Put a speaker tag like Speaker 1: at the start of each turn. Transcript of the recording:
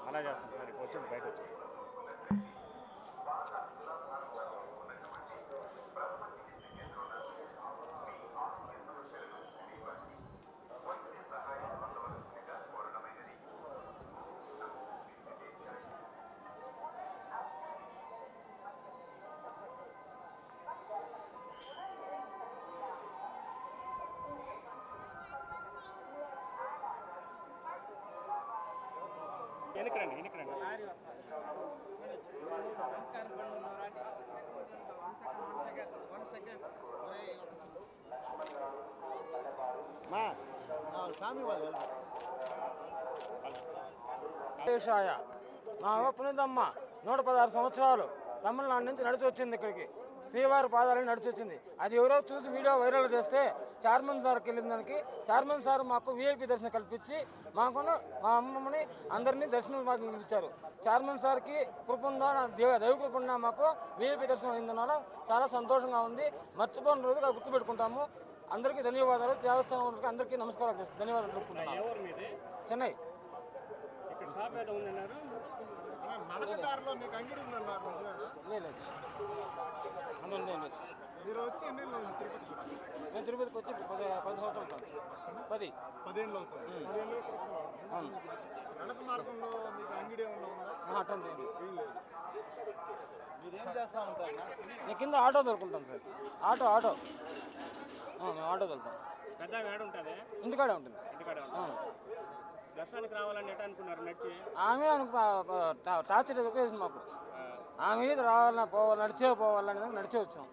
Speaker 1: అలా చేస్తాం సార్. ఇప్పుడు వచ్చి బయట వచ్చి వెనకరండి వెనకరండి.
Speaker 2: మా అవ్వ పునితమ్మ 116 సంవత్సరాలు తమిళనాడు నుంచి నడిచి వచ్చింది ఇక్కడికి. శ్రీవారి పాదాలని నడిచి వచ్చింది. అది ఎవరో చూసి వీడియో వైరల్ చేస్తే చైర్మన్ సార్కి వెళ్ళిన దానికి చైర్మన్ సార్ మాకు వీఐపీ దర్శనం కల్పించి మాకు మా అమ్మమ్మని అందరినీ దర్శనం మాకు కల్పించారు. చైర్మన్ సార్కి కృప ఉందా, దైవ కృప ఉందా, మాకు వీఐపీ దర్శనం అయిందన్నాడు. చాలా సంతోషంగా ఉంది. మర్చిపోయిన రోజుగా గుర్తుపెట్టుకుంటాము. అందరికీ ధన్యవాదాలు. దేవస్థానం వాళ్ళకి అందరికీ నమస్కారాలు చేస్తాను. ధన్యవాదాలు తెలుపుకుంటున్నాను. చెన్నై.
Speaker 1: ఇక్కడ షాప్ ఏదో ఉందన్నారు.
Speaker 3: మీరు వచ్చి ఎన్ని ఏళ్ళు అవుతుంది తిరుపతికి?
Speaker 2: నేను తిరుపతికి వచ్చి 10 సంవత్సరాలు అవుతుంది.
Speaker 3: 10 ఏళ్ళు అవుతుంది. 10 ఏళ్ళు తిరుపతి. నడక మార్గంలో మీకు అంగడి ఏమన్నా ఉందా?
Speaker 2: అట్టండి
Speaker 3: ఏం లేదు.
Speaker 2: మీరేం చేస్తా ఉంటారు? నేను కింద ఆటో దొరుకుంటాను సార్. ఆటో మేము ఆటో వెళ్తాం.
Speaker 1: పెద్ద వేడ ఉంటుంది,
Speaker 2: ఇంటికాడే ఉంటుంది.
Speaker 1: దర్శనానికి రావాలని ఎట్లా అనుకున్నారు? నడిచి
Speaker 2: ఆమె టార్చర్ చెప్పేసింది మాకు. ఆమె రావాలన్నా పోవాలి, నడిచే పోవాలని నడిచే వచ్చాం.